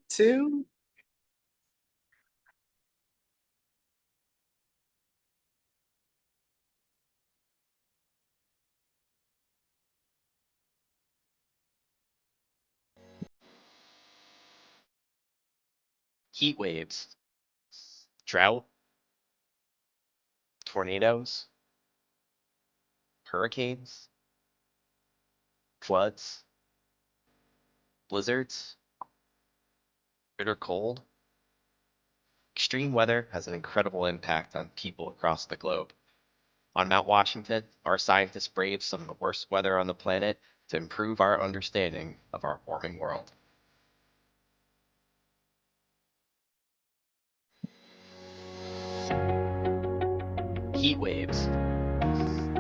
Two. Heat waves, drought, tornadoes, hurricanes, floods, blizzards, bitter cold. Extreme weather has an incredible impact on people across the globe. On Mount Washington, our scientists brave some of the worst weather on the planet to improve our understanding of our warming world. Heat waves,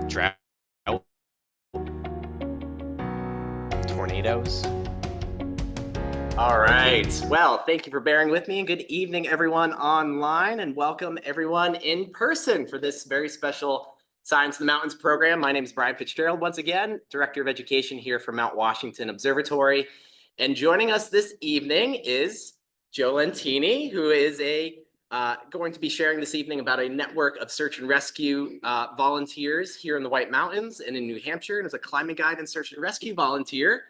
drought, tornadoes. All right. Well, thank you for bearing with me, and good evening, everyone online, and welcome everyone in person for this very special Science of the Mountains program. My name is Brian Fitzgerald, once again, Director of Education here for Mount Washington Observatory. And joining us this evening is Joe Lentini, who is going to be sharing this evening about a network of search and rescue volunteers here in the White Mountains and in New Hampshire, and as a climate guide and search and rescue volunteer.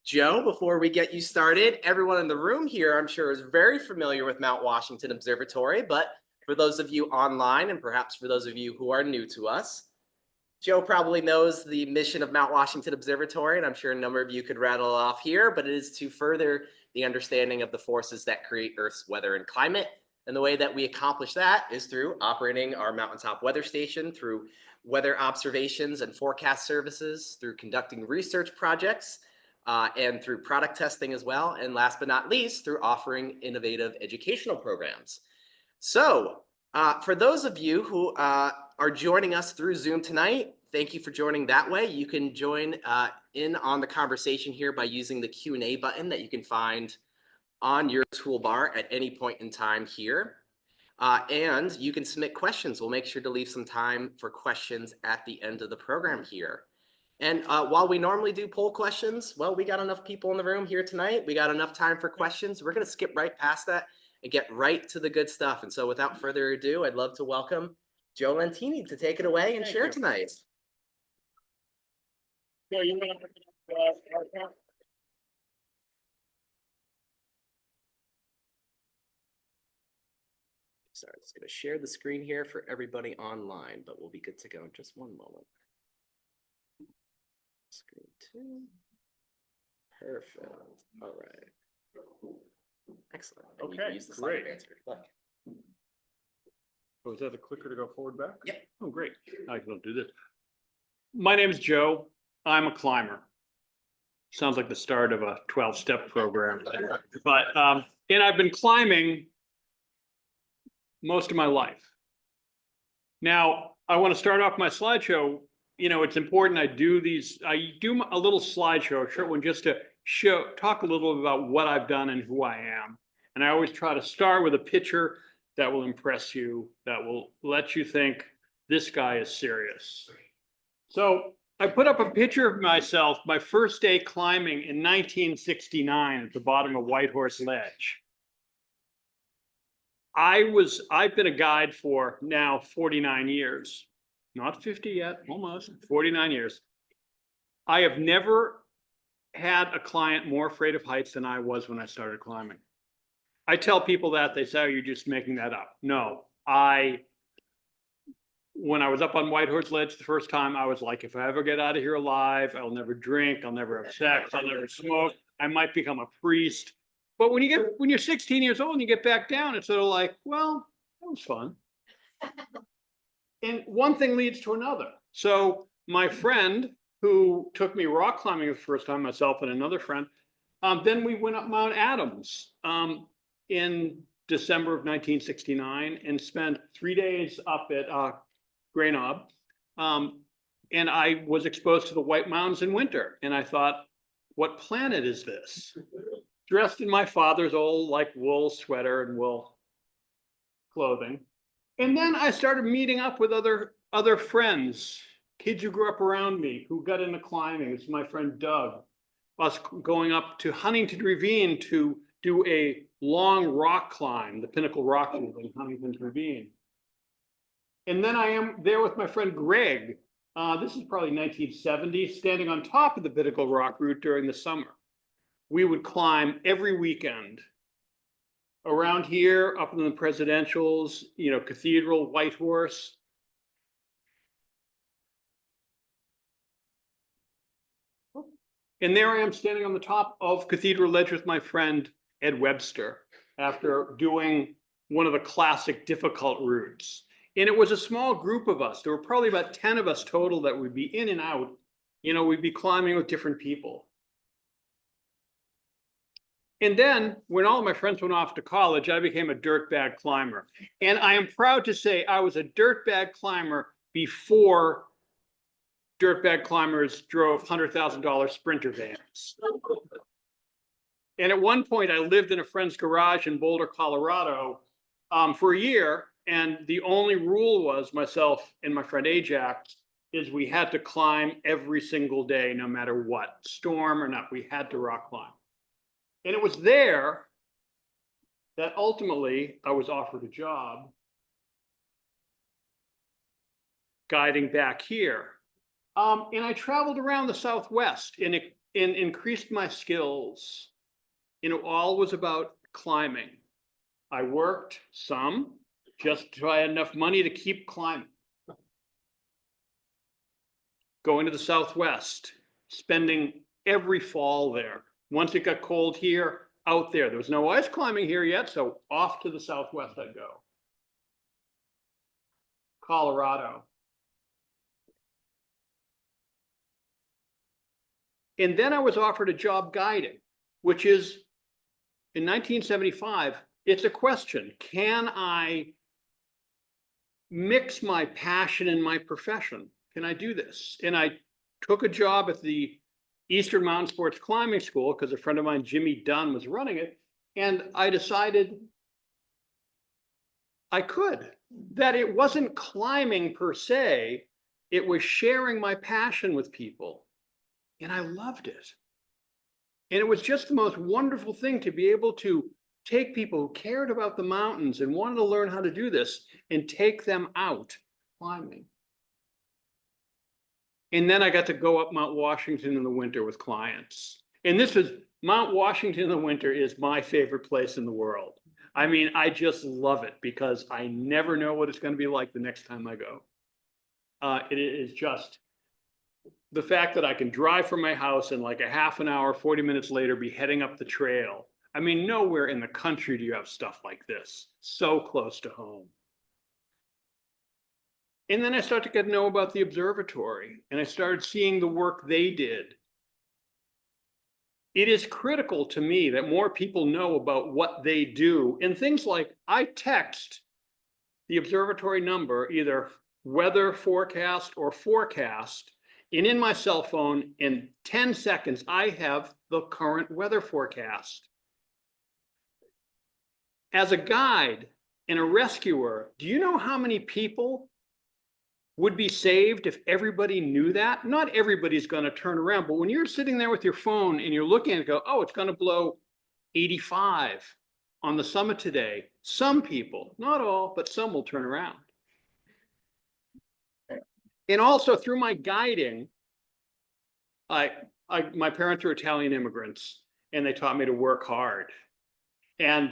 Joe, before we get you started, everyone in the room here, I'm sure, is very familiar with Mount Washington Observatory, but for those of you online, and perhaps for those of you who are new to us, Joe probably knows the mission of Mount Washington Observatory, and I'm sure a number of you could rattle off here, but it is to further the understanding of the forces that create Earth's weather and climate. And the way that we accomplish that is through operating our mountaintop weather station, through weather observations and forecast services, through conducting research projects, and through product testing as well. And last but not least, through offering innovative educational programs. So for those of you who are joining us through Zoom tonight, thank you for joining that way. You can join in on the conversation here by using the Q&A button that you can find on your toolbar at any point in time here. And you can submit questions. We'll make sure to leave some time for questions at the end of the program here. And while we normally do poll questions, well, we got enough people in the room here tonight. We got enough time for questions. We're going to skip right past that and get right to the good stuff. And so without further ado, I'd love to welcome Joe Lentini to take it away and share tonight. Sorry, I'm just going to share the screen here for everybody online, but we'll be good to go in just one moment. Screen two. Perfect. All right. Excellent. And Okay, use the great. slide advancer. Look. Oh, is that the clicker to go forward back? Yeah. Oh, great. I can do this. My name is Joe. I'm a climber. Sounds like the start of a 12-step program. But, and I've been climbing most of my life. Now, I want to start off my slideshow. You know, it's important I do a little slideshow, a short one, just to talk a little about what I've done and who I am. And I always try to start with a picture that will impress you, that will let you think this guy is serious. So I put up a picture of myself, my first day climbing in 1969 at the bottom of White Horse Ledge. I've been a guide for now 49 years, not 50 yet, almost 49 years. I have never had a client more afraid of heights than I was when I started climbing. I tell people that, they say, oh, you're just making that up. No, when I was up on White Horse Ledge the first time, I was like, if I ever get out of here alive, I'll never drink, I'll never have sex, I'll never smoke, I might become a priest. But when you're 16 years old and you get back down, it's sort of like, well, that was fun. And one thing leads to another. So my friend who took me rock climbing the first time, myself and another friend, then we went up Mount Adams in December of 1969 and spent 3 days up at Grey Knob. And I was exposed to the White Mountains in winter. And I thought, what planet is this? Dressed in my father's old wool sweater and wool clothing. And then I started meeting up with other friends, kids who grew up around me, who got into climbing. This is my friend Doug. Us going up to Huntington Ravine to do a long rock climb, the Pinnacle Rock Route in Huntington Ravine. And then I am there with my friend Greg. This is probably 1970, standing on top of the Pinnacle Rock Route during the summer. We would climb every weekend around here, up in the Presidentials, you know, Cathedral, Whitehorse. And there I am standing on the top of Cathedral Ledge with my friend Ed Webster after doing one of the classic difficult routes. And it was a small group of us. There were probably about 10 of us total that would be in and out. You know, we'd be climbing with different people. And then when all of my friends went off to college, I became a dirtbag climber. And I am proud to say I was a dirtbag climber before dirtbag climbers drove $100,000 Sprinter vans. And at one point, I lived in a friend's garage in Boulder, Colorado, for a year. And the only rule was, myself and my friend Ajax, is we had to climb every single day, no matter what, storm or not. We had to rock climb. And it was there that ultimately I was offered a job guiding back here. And I traveled around the Southwest and increased my skills. And it all was about climbing. I worked some just so I had enough money to keep climbing. Going to the Southwest, spending every fall there. Once it got cold here, out there. There was no ice climbing here yet, so off to the Southwest I'd go. Colorado. And then I was offered a job guiding, which is, in 1975, it's a question. Can I mix my passion and my profession? Can I do this? And I took a job at the Eastern Mountain Sports Climbing School because a friend of mine, Jimmy Dunn, was running it. And I decided I could, that it wasn't climbing per se, it was sharing my passion with people. And I loved it. And it was just the most wonderful thing to be able to take people who cared about the mountains and wanted to learn how to do this and take them out climbing. And then I got to go up Mount Washington in the winter with clients. And this was, Mount Washington in the winter is my favorite place in the world. I mean, I just love it because I never know what it's going to be like the next time I go. It is just the fact that I can drive from my house and like a half an hour, 40 minutes later, be heading up the trail. I mean, nowhere in the country do you have stuff like this, so close to home. And then I started to get to know about the observatory and I started seeing the work they did. It is critical to me that more people know about what they do. And things like, I text the observatory number, either weather forecast or forecast, and in my cell phone, in 10 seconds, I have the current weather forecast. As a guide and a rescuer, do you know how many people would be saved if everybody knew that? Not everybody's going to turn around, but when you're sitting there with your phone and you're looking at it, go, oh, it's going to blow 85 on the summit today. Some people, not all, but some will turn around. And also through my guiding, my parents were Italian immigrants and they taught me to work hard. And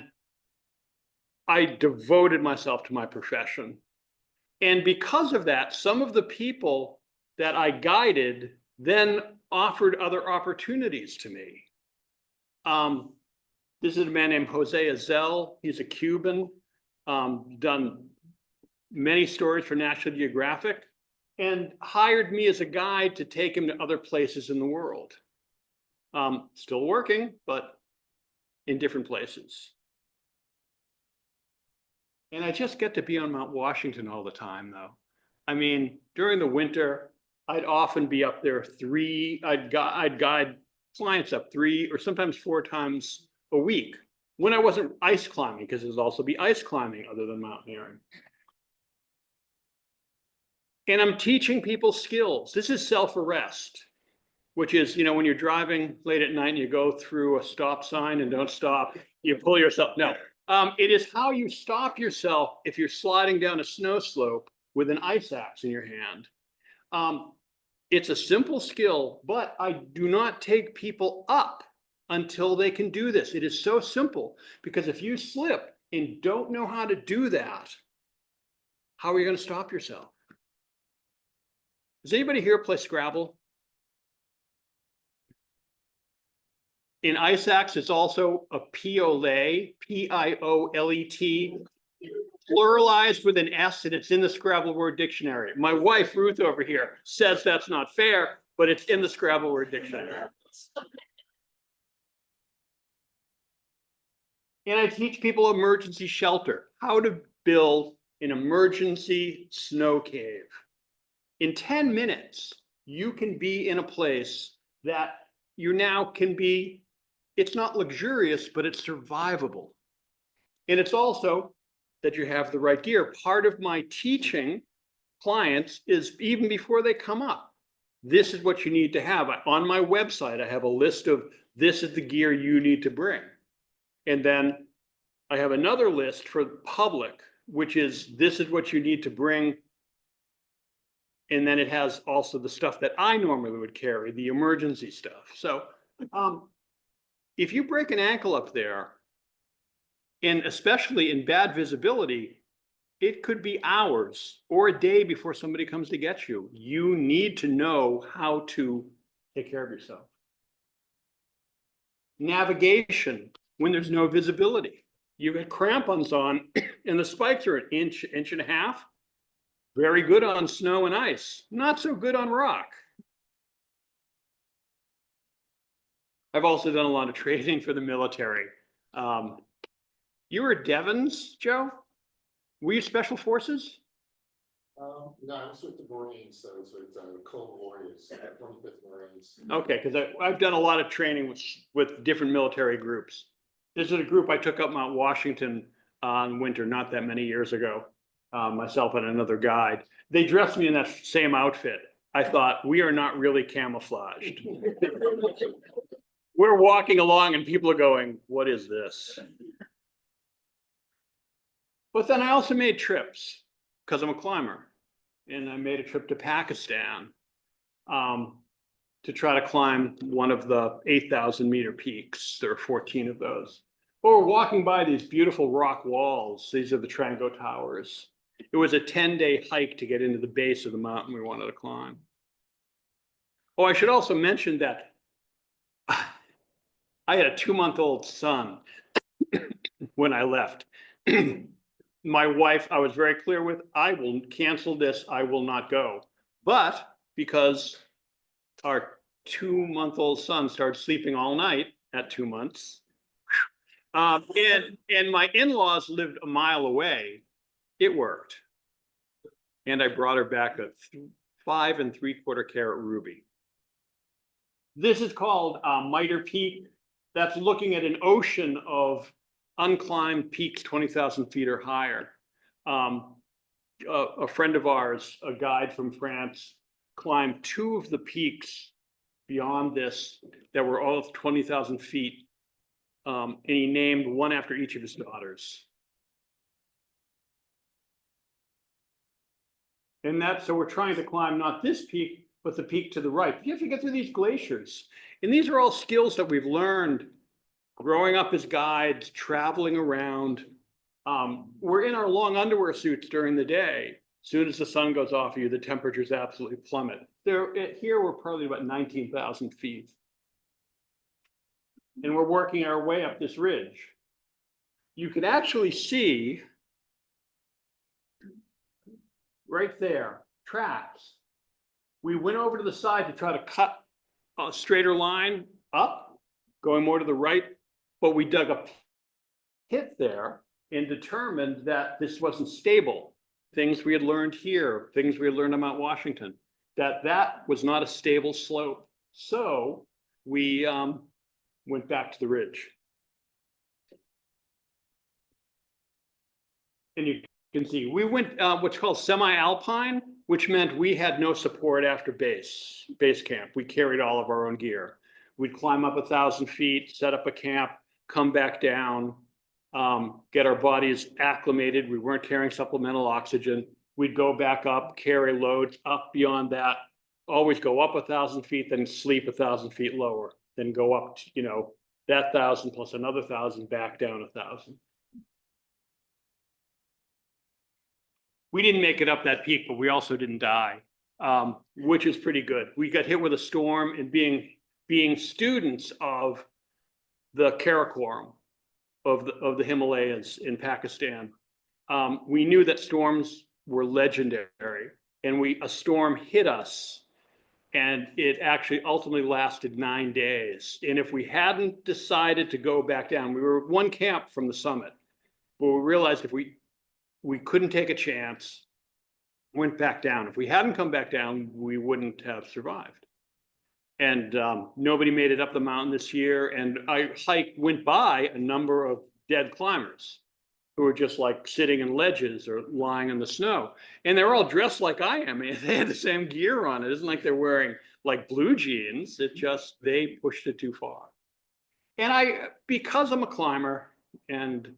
I devoted myself to my profession. And because of that, some of the people that I guided then offered other opportunities to me. This is a man named Jose Azel. He's a Cuban, done many stories for National Geographic, and hired me as a guide to take him to other places in the world. Still working, but in different places. And I just get to be on Mount Washington all the time, though. I mean, during the winter, I'd often be up there I'd guide clients up 3 or sometimes 4 times a week when I wasn't ice climbing, because there's also be ice climbing other than mountaineering. And I'm teaching people skills. This is self-arrest, which is, you know, when you're driving late at night and you go through a stop sign and don't stop, You pull yourself, no. It is how you stop yourself if you're sliding down a snow slope with an ice axe in your hand. It's a simple skill, but I do not take people up until they can do this. It is so simple, because if you slip and don't know how to do that, how are you going to stop yourself? Does anybody here play Scrabble? In ice axe, it's also a piolet, P-I-O-L-E-T, pluralized with an S, and it's in the Scrabble word dictionary. My wife, Ruth, over here, says that's not fair, but it's in the Scrabble word dictionary. And I teach people emergency shelter, how to build an emergency snow cave. In 10 minutes, you can be in a place that you now can be, it's not luxurious, but it's survivable. And it's also that you have the right gear. Part of my teaching clients is even before they come up, this is what you need to have. On my website, I have a list of this is the gear you need to bring. And then I have another list for the public, which is this is what you need to bring. And then it has also the stuff that I normally would carry, the emergency stuff. So if you break an ankle up there, and especially in bad visibility, it could be hours or a day before somebody comes to get you. You need to know how to take care of yourself. Navigation, when there's no visibility. You get crampons on and the spikes are an inch, inch and a half. Very good on snow and ice, not so good on rock. I've also done a lot of training for the military. You were at Devon's, Joe? Were you Special Forces? No, I was with the Marines, so it's with Cold Warriors, 25th Marines. Okay, because I've done a lot of training with different military groups. This is a group I took up Mount Washington on winter, not that many years ago. Myself and another guide. They dressed me in that same outfit. I thought, we are not really camouflaged. We're walking along and people are going, what is this? But then I also made trips because I'm a climber. And I made a trip to Pakistan to try to climb one of the 8,000 meter peaks. There are 14 of those. But we're walking by these beautiful rock walls. These are the Trango Towers. It was a 10-day hike to get into the base of the mountain we wanted to climb. Oh, I should also mention that I had a 2-month-old son when I left. My wife, I was very clear with, I will cancel this, I will not go. But because our 2-month-old son started sleeping all night at 2 months, and my in-laws lived a mile away, it worked. And I brought her back a 5 3/4 carat ruby. This is called Mitre Peak. That's looking at an ocean of unclimbed peaks 20,000 feet or higher. A friend of ours, a guide from France, climbed 2 of the peaks beyond this that were all 20,000 feet. And he named one after each of his daughters. And so we're trying to climb not this peak, but the peak to the right. You have to get through these glaciers. And these are all skills that we've learned growing up as guides, traveling around. We're in our long underwear suits during the day. As soon as the sun goes off of you, the temperatures absolutely plummet. Here we're probably about 19,000 feet. And we're working our way up this ridge. You can actually see right there, tracks. We went over to the side to try to cut a straighter line up, going more to the right, but we dug a pit there and determined that this wasn't stable. Things we had learned here, things we had learned on Mount Washington, that was not a stable slope. So we went back to the ridge. And you can see, we went what's called semi-alpine, which meant we had no support after base camp. We carried all of our own gear. We'd climb up 1,000 feet, set up a camp, come back down, get our bodies acclimated. We weren't carrying supplemental oxygen. We'd go back up, carry loads up beyond that, always go up 1,000 feet, then sleep 1,000 feet lower, then go up, you know, that 1,000 plus another 1,000, back down 1,000. We didn't make it up that peak, but we also didn't die, which is pretty good. We got hit with a storm, and being students of the Karakoram of the Himalayas in Pakistan, we knew that storms were legendary, and a storm hit us, and it actually ultimately lasted 9 days. And if we hadn't decided to go back down, we were one camp from the summit, but we realized if we couldn't take a chance, went back down. If we hadn't come back down, we wouldn't have survived. And nobody made it up the mountain this year. And I went by a number of dead climbers who were just like sitting in ledges or lying in the snow. And they're all dressed like I am. And they had the same gear on. It isn't like they're wearing like blue jeans. It just, they pushed it too far. And because I'm a climber and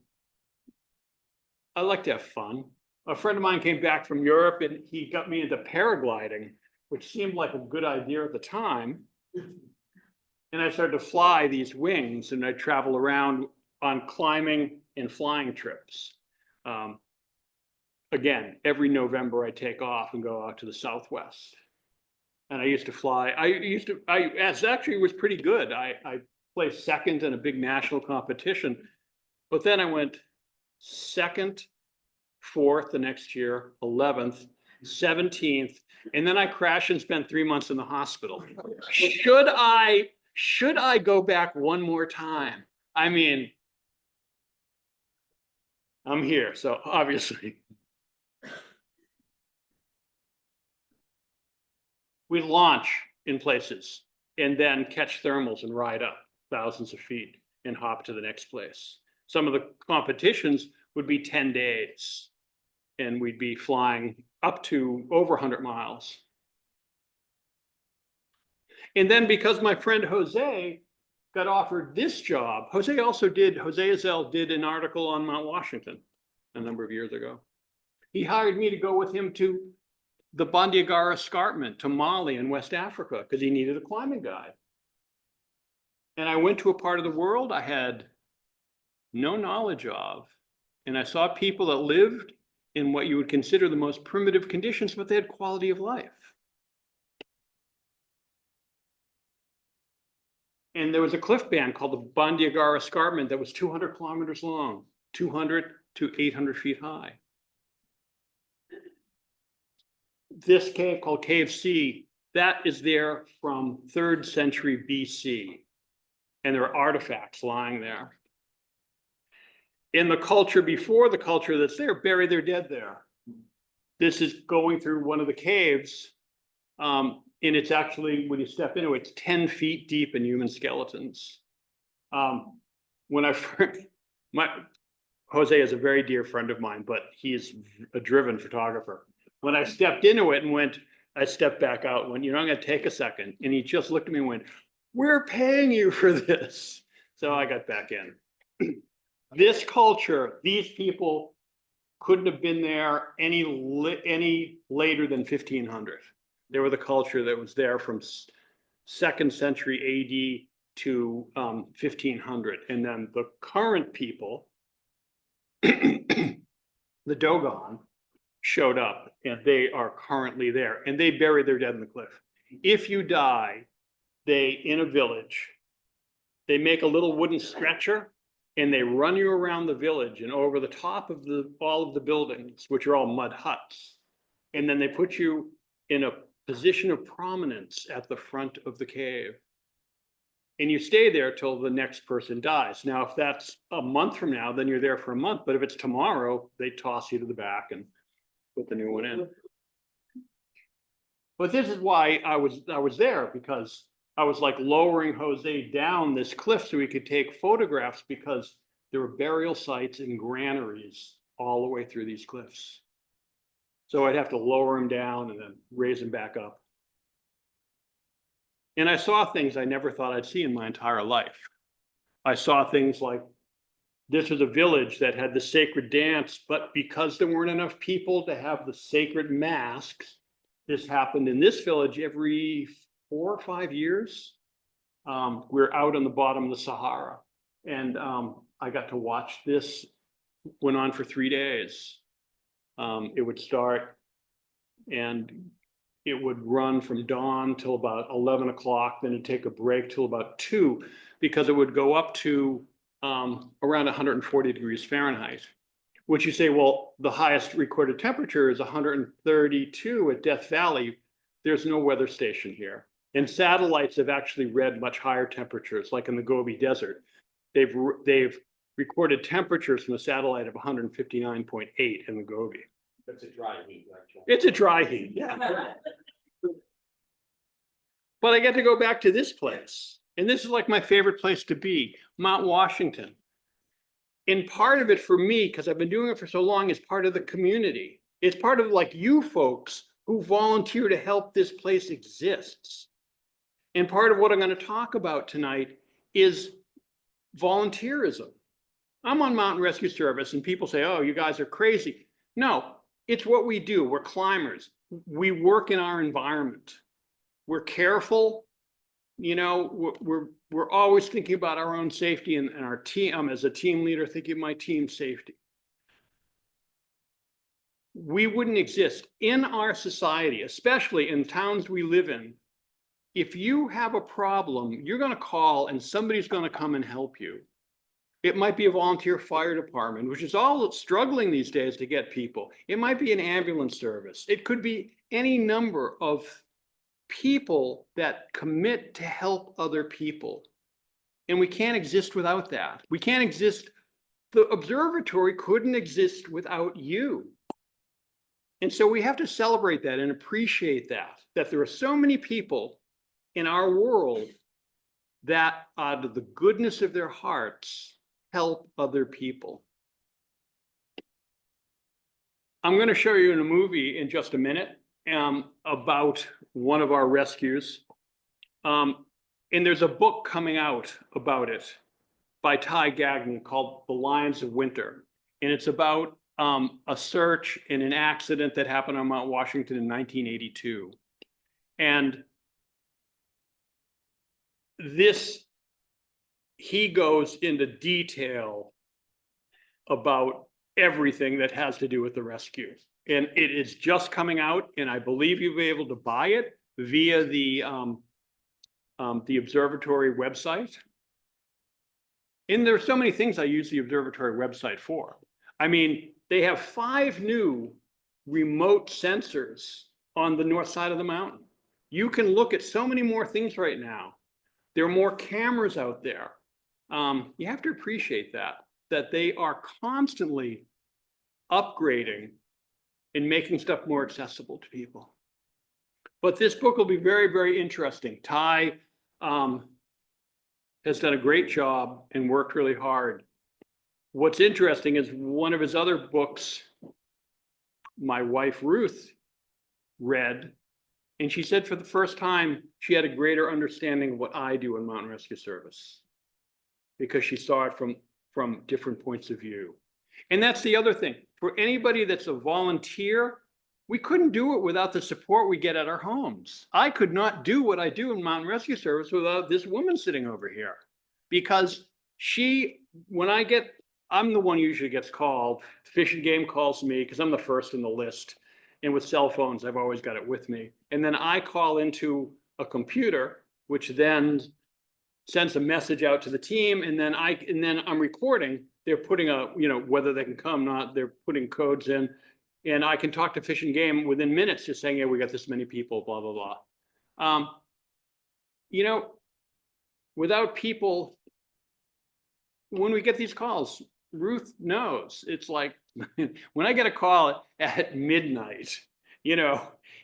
I like to have fun. A friend of mine came back from Europe and he got me into paragliding, which seemed like a good idea at the time. And I started to fly these wings, and I travel around on climbing and flying trips. Again, every November I take off and go out to the Southwest. And I used to fly. Actually was pretty good. I placed second in a big national competition, but then I went second, fourth the next year, 11th, 17th, and then I crashed and spent 3 months in the hospital. Should I go back one more time? I mean, I'm here, so obviously. We launch in places and then catch thermals and ride up thousands of feet and hop to the next place. Some of the competitions would be 10 days. And we'd be flying up to over 100 miles. And then because my friend Jose got offered this job, Jose Azell did an article on Mount Washington a number of years ago. He hired me to go with him to the Bandiagara Escarpment, to Mali in West Africa, because he needed a climbing guide. And I went to a part of the world I had no knowledge of. And I saw people that lived in what you would consider the most primitive conditions, but they had quality of life. And there was a cliff band called the Bandiagara Escarpment that was 200 kilometers long, 200 to 800 feet high. This cave called Cave C, that is there from 3rd century BC. And there are artifacts lying there. In the culture before the culture that's there, bury their dead there. This is going through one of the caves. And it's actually, when you step into it, it's 10 feet deep in human skeletons. When Jose is a very dear friend of mine, but he's a driven photographer. When I stepped into it and I stepped back out, went, I'm gonna take a second. And he just looked at me and went, "We're paying you for this." So I got back in. This culture, these people couldn't have been there any later than 1500. They were the culture that was there from 2nd century AD to 1500. And then the current people, the Dogon, showed up, and they are currently there, and they bury their dead in the cliff. If you die, in a village, they make a little wooden stretcher, and they run you around the village and over the top of all of the buildings, which are all mud huts. And then they put you in a position of prominence at the front of the cave. And you stay there till the next person dies. Now, if that's a month from now, then you're there for a month. But if it's tomorrow, they toss you to the back and put the new one in. But this is why I was there, because I was like lowering Jose down this cliff so he could take photographs, because there were burial sites and granaries all the way through these cliffs. So I'd have to lower him down and then raise him back up. And I saw things I never thought I'd see in my entire life. I saw things like, this was a village that had the sacred dance, but because there weren't enough people to have the sacred masks, this happened in this village every 4 or 5 years. We're out on the bottom of the Sahara, and I got to watch this. Went on for 3 days. It would start and it would run from dawn till about 11 o'clock, then it'd take a break till about 2, because it would go up to around 140 degrees Fahrenheit. Which you say, well, the highest recorded temperature is 132 at Death Valley. There's no weather station here. And satellites have actually read much higher temperatures, like in the Gobi Desert. They've recorded temperatures from a satellite of 159.8 in the Gobi. That's a dry heat, actually. It's a dry heat, yeah. But I get to go back to this place. And this is like my favorite place to be, Mount Washington. And part of it for me, because I've been doing it for so long, is part of the community. It's part of like you folks who volunteer to help this place exists. And part of what I'm going to talk about tonight is volunteerism. I'm on Mountain Rescue Service and people say, oh, you guys are crazy. No, it's what we do. We're climbers. We work in our environment. We're careful. You know, we're always thinking about our own safety and our team. As a team leader, thinking of my team's safety. We wouldn't exist in our society, especially in towns we live in. If you have a problem, you're going to call and somebody's going to come and help you. It might be a volunteer fire department, which is all struggling these days to get people. It might be an ambulance service. It could be any number of people that commit to help other people. And we can't exist without that. We can't exist. The observatory couldn't exist without you. And so we have to celebrate that and appreciate that there are so many people in our world that out of the goodness of their hearts help other people. I'm going to show you in a movie in just a minute about one of our rescues. And there's a book coming out about it by Ty Gagnon called The Lions of Winter. And it's about a search in an accident that happened on Mount Washington in 1982. And he goes into detail about everything that has to do with the rescue. And it is just coming out, and I believe you'll be able to buy it via the observatory website. And there's so many things I use the observatory website for. I mean, they have 5 new remote sensors on the north side of the mountain. You can look at so many more things right now. There are more cameras out there. You have to appreciate that they are constantly upgrading and making stuff more accessible to people. But this book will be very, very interesting. Ty has done a great job and worked really hard. What's interesting is one of his other books, my wife Ruth read, and she said for the first time, she had a greater understanding of what I do in Mountain Rescue Service because she saw it from different points of view. And that's the other thing. For anybody that's a volunteer, we couldn't do it without the support we get at our homes. I could not do what I do in Mountain Rescue Service without this woman sitting over here. Because I'm the one who usually gets called. Fish and Game calls me because I'm the first in the list. And with cell phones, I've always got it with me. And then I call into a computer, which then sends a message out to the team. And then I'm recording. They're putting whether they can come, not, they're putting codes in. And I can talk to Fish and Game within minutes, just saying, yeah, we got this many people, blah, blah, blah. Without people, when we get these calls, Ruth knows. It's like when I get a call at midnight,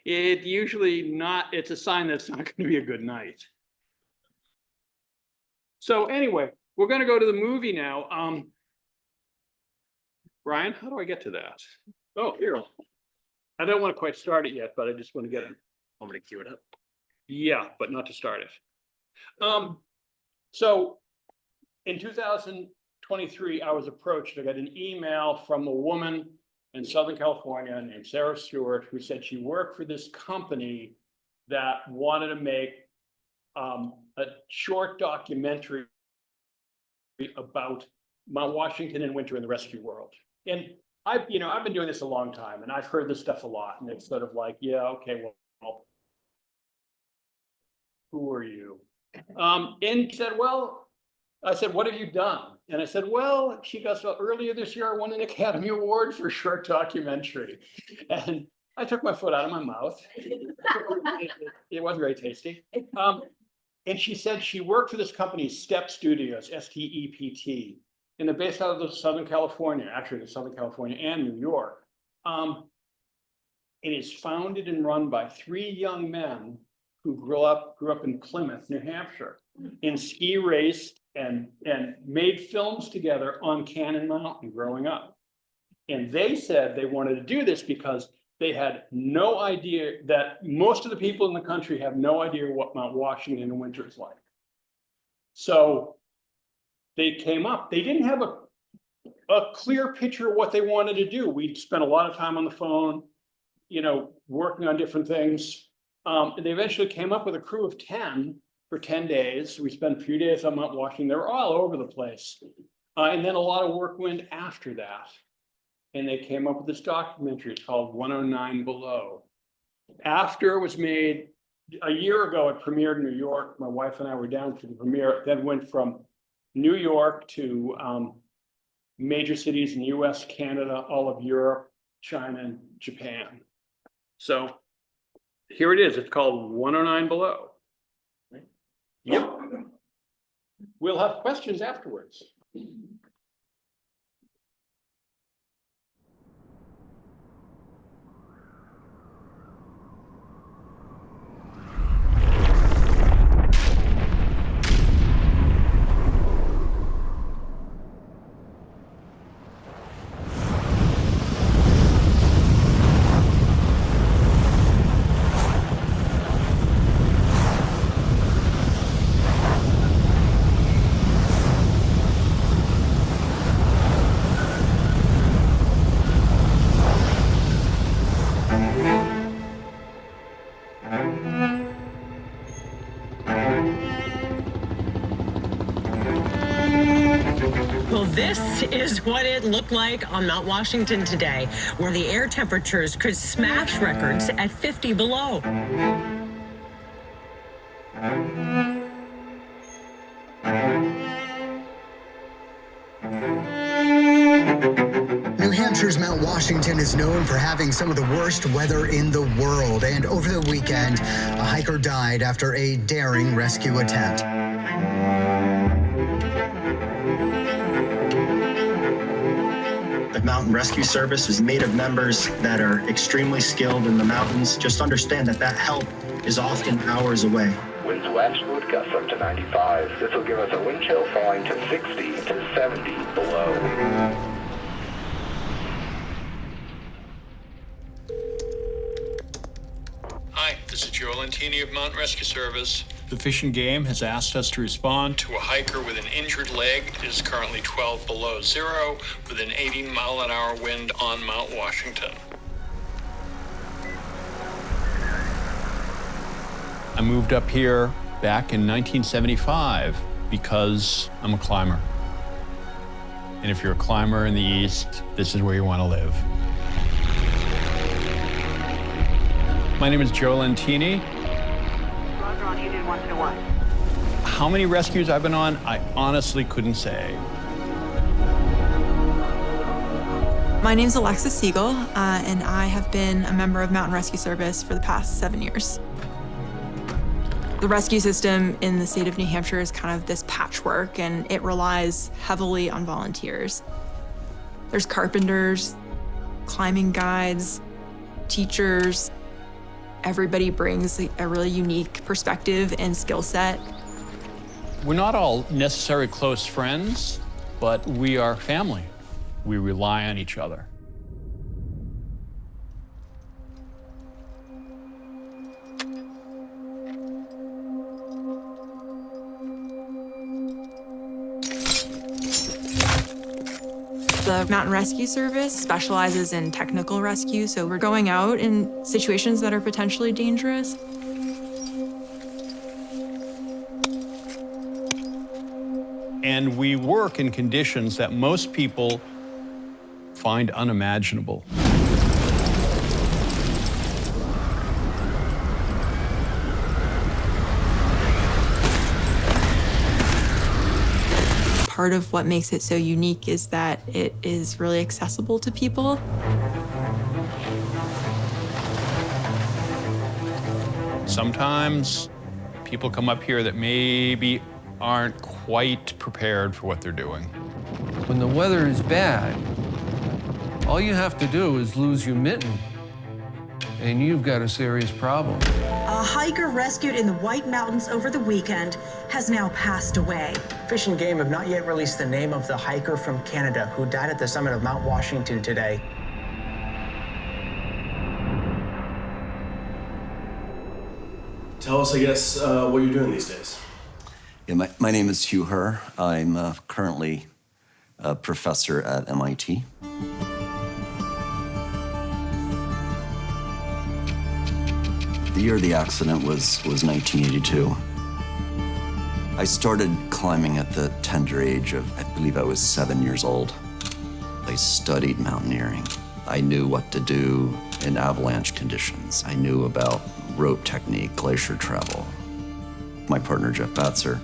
it's a sign that it's not going to be a good night. So anyway, we're going to go to the movie now. Brian, how do I get to that? Oh, here. I don't want to quite start it yet, but I just want to get it. Want me to cue it up? Yeah, but not to start it. So in 2023, I was approached. I got an email from a woman in Southern California named Sarah Stewart, who said she worked for this company that wanted to make a short documentary about Mount Washington in winter in the rescue world. And I've been doing this a long time, and I've heard this stuff a lot, and it's sort of like, yeah, okay, well, who are you? And she said, well, I said, what have you done? And I said, well, she goes, well, earlier this year, I won an Academy Award for short documentary. And I took my foot out of my mouth. It wasn't very tasty. And she said she worked for this company, Step Studios, STEPT, and they're based out of Southern California, actually, Southern California and New York. It is founded and run by 3 young men who grew up in Plymouth, New Hampshire, and ski raced and made films together on Cannon Mountain growing up. And they said they wanted to do this because they had no idea that most of the people in the country have no idea what Mount Washington in winter is like. So they came up, they didn't have a clear picture of what they wanted to do. We spent a lot of time on the phone, working on different things. They eventually came up with a crew of 10 for 10 days. We spent a few days on Mount Washington. They were all over the place. And then a lot of work went after that. And they came up with this documentary called 109 Below. After it was made a year ago, it premiered in New York. My wife and I were down for the premiere. It then went from New York to major cities in the US, Canada, all of Europe, China, and Japan. So here it is. It's called 109 Below. Yep. We'll have questions afterwards. Well, this is what it looked like on Mount Washington today, where the air temperatures could smash records at 50 below. New Hampshire's Mount Washington is known for having some of the worst weather in the world, and over the weekend, a hiker died after a daring rescue attempt. The Mountain Rescue Service is made of members that are extremely skilled in the mountains. Just understand that help is often hours away. Winds westward, gusts up to 95. This will give us a wind chill falling to 60 to 70 below. Hi, this is Joe Lentini of Mountain Rescue Service. The Fish and Game has asked us to respond to a hiker with an injured leg. It is currently 12 below zero with an 80-mile-an-hour wind on Mount Washington. I moved up here back in 1975 because I'm a climber. And if you're a climber in the East, this is where you want to live. My name is Joe Lentini. Roger on Unit 121. How many rescues I've been on, I honestly couldn't say. My name's Alexis Siegel, and I have been a member of Mountain Rescue Service for the past 7 years. The rescue system in the state of New Hampshire is kind of this patchwork, and it relies heavily on volunteers. There's carpenters, climbing guides, teachers. Everybody brings a really unique perspective and skill set. We're not all necessarily close friends, but we are family. We rely on each other. The Mountain Rescue Service specializes in technical rescue, so we're going out in situations that are potentially dangerous. And we work in conditions that most people find unimaginable. Part of what makes it so unique is that it is really accessible to people. Sometimes people come up here that maybe aren't quite prepared for what they're doing. When the weather is bad, all you have to do is lose your mitten, and you've got a serious problem. A hiker rescued in the White Mountains over the weekend has now passed away. Fish and Game have not yet released the name of the hiker from Canada who died at the summit of Mount Washington today. Tell us, I guess, what you're doing these days. Yeah, my name is Hugh Herr. I'm currently a professor at MIT. The year of the accident was 1982. I started climbing at the tender age of, I believe I was 7 years old. I studied mountaineering. I knew what to do in avalanche conditions. I knew about rope technique, glacier travel. My partner, Jeff Batzer,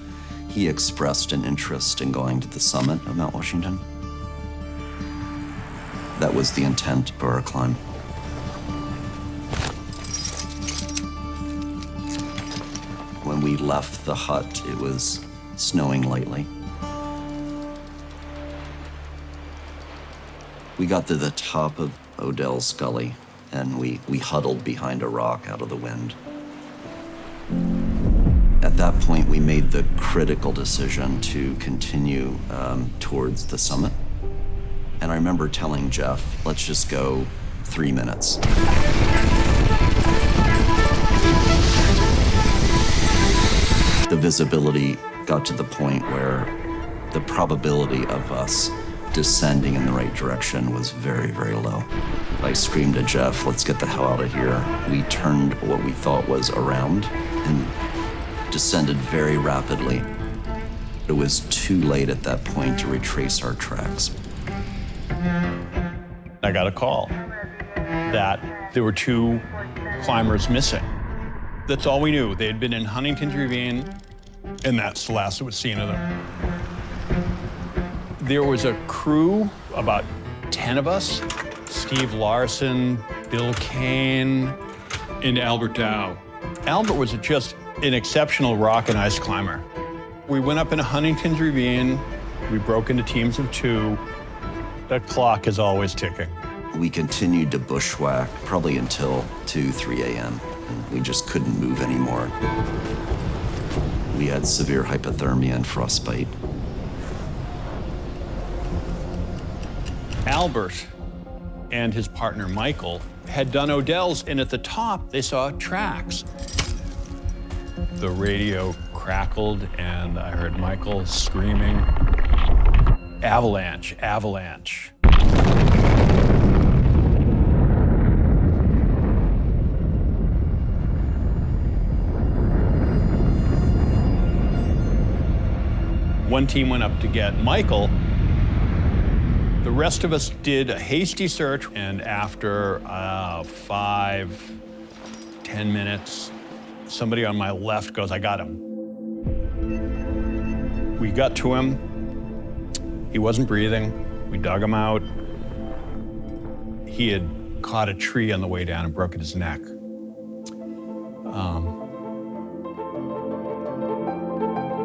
he expressed an interest in going to the summit of Mount Washington. That was the intent for our climb. When we left the hut, it was snowing lightly. We got to the top of Odell's Gully, and we huddled behind a rock out of the wind. At that point, we made the critical decision to continue towards the summit. And I remember telling Jeff, let's just go 3 minutes. The visibility got to the point where the probability of us descending in the right direction was very, very low. I screamed to Jeff, let's get the hell out of here. We turned what we thought was around and descended very rapidly. It was too late at that point to retrace our tracks. I got a call that there were 2 climbers missing. That's all we knew. They had been in Huntington's Ravine, and that's the last that was seen of them. There was a crew, about 10 of us, Steve Larson, Bill Kane, and Albert Dow. Albert was just an exceptional rock and ice climber. We went up into Huntington's Ravine. We broke into teams of 2. That clock is always ticking. We continued to bushwhack probably until 2, 3 a.m. and we just couldn't move anymore. We had severe hypothermia and frostbite. Albert and his partner Michael had done Odell's, and at the top they saw tracks. The radio crackled, and I heard Michael screaming, "Avalanche, avalanche." One team went up to get Michael. The rest of us did a hasty search, and after 5, 10 minutes, somebody on my left goes, I got him. We got to him. He wasn't breathing. We dug him out. He had caught a tree on the way down and broken his neck.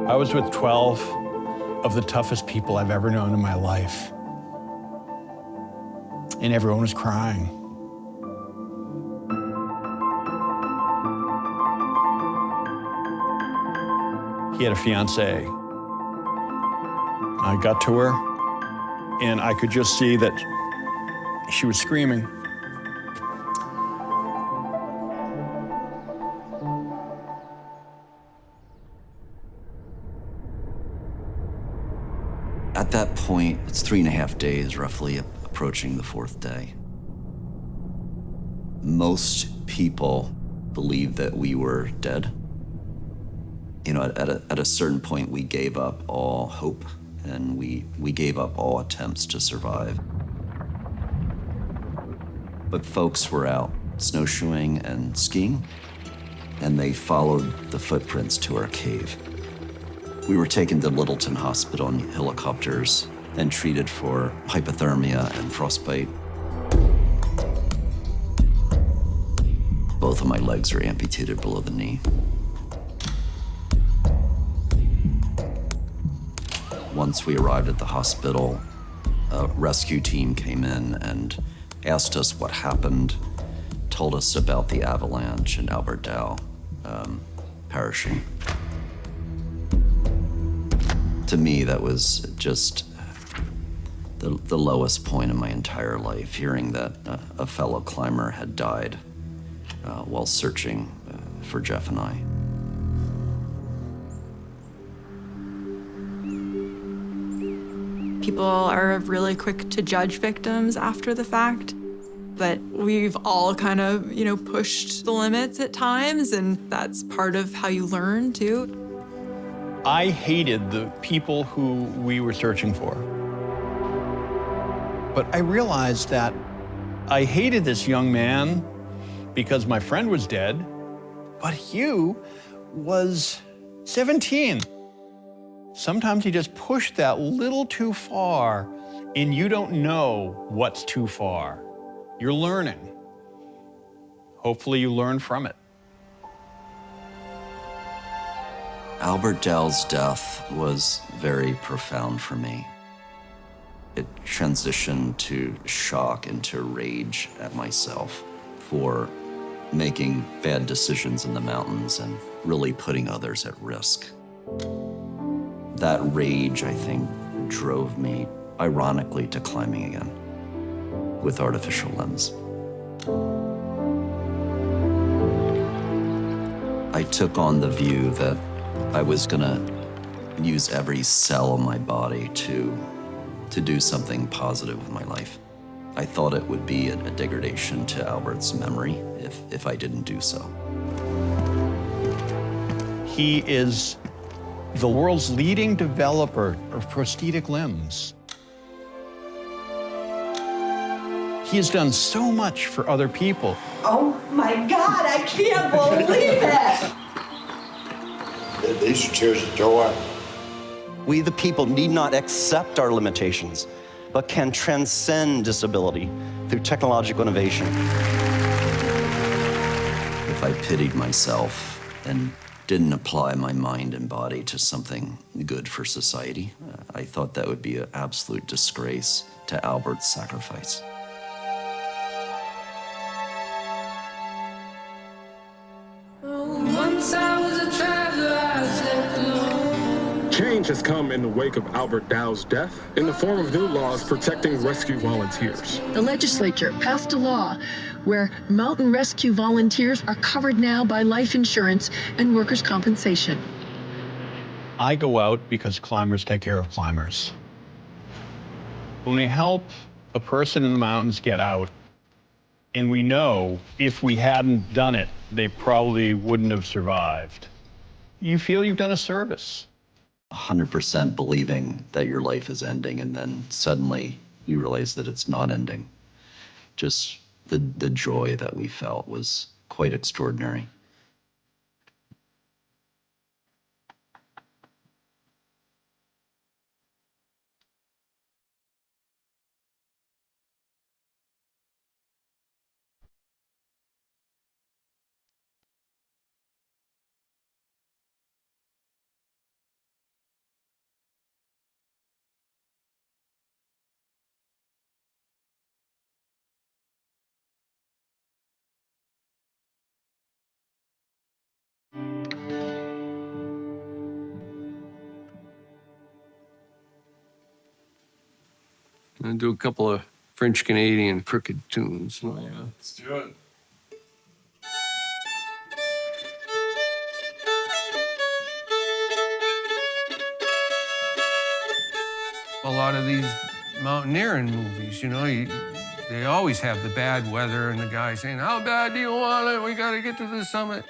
I was with 12 of the toughest people I've ever known in my life. And everyone was crying. He had a fiancée. I got to her, and I could just see that she was screaming. At that point, it's 3.5 days, roughly, approaching the 4th day. Most people believed that we were dead. You know, at a certain point, we gave up all hope, and we gave up all attempts to survive. But folks were out snowshoeing and skiing, and they followed the footprints to our cave. We were taken to Littleton Hospital in helicopters and treated for hypothermia and frostbite. Both of my legs are amputated below the knee. Once we arrived at the hospital, a rescue team came in and asked us what happened, told us about the avalanche and Albert Dow perishing. To me, that was just the lowest point in my entire life, hearing that a fellow climber had died while searching for Jeff and I. People are really quick to judge victims after the fact, but we've all kind of, pushed the limits at times, and that's part of how you learn, too. I hated the people who we were searching for. But I realized that I hated this young man because my friend was dead, but Hugh was 17. Sometimes you just push that little too far, and you don't know what's too far. You're learning. Hopefully you learn from it. Albert Dow's death was very profound for me. It transitioned to shock and to rage at myself for making bad decisions in the mountains and really putting others at risk. That rage, I think, drove me, ironically, to climbing again with artificial limbs. I took on the view that I was gonna use every cell of my body to do something positive with my life. I thought it would be a degradation to Albert's memory if I didn't do so. He is the world's leading developer of prosthetic limbs. He has done so much for other people. Oh my God, I can't believe it! These are tears of joy. We, the people, need not accept our limitations, but can transcend disability through technological innovation. If I pitied myself and didn't apply my mind and body to something good for society, I thought that would be an absolute disgrace to Albert's sacrifice. Change has come in the wake of Albert Dow's death in the form of new laws protecting rescue volunteers. The legislature passed a law where mountain rescue volunteers are covered now by life insurance and workers' compensation. I go out because climbers take care of climbers. When we help a person in the mountains get out, and we know if we hadn't done it, they probably wouldn't have survived, you feel you've done a service. 100% believing that your life is ending, and then suddenly you realize that it's not ending. Just the joy that we felt was quite extraordinary. I'm gonna do a couple of French Canadian crooked tunes. Oh, yeah. Let's do it. a lot of these mountaineering movies, they always have the bad weather and the guy saying, how bad do you want it? We got to get to the summit.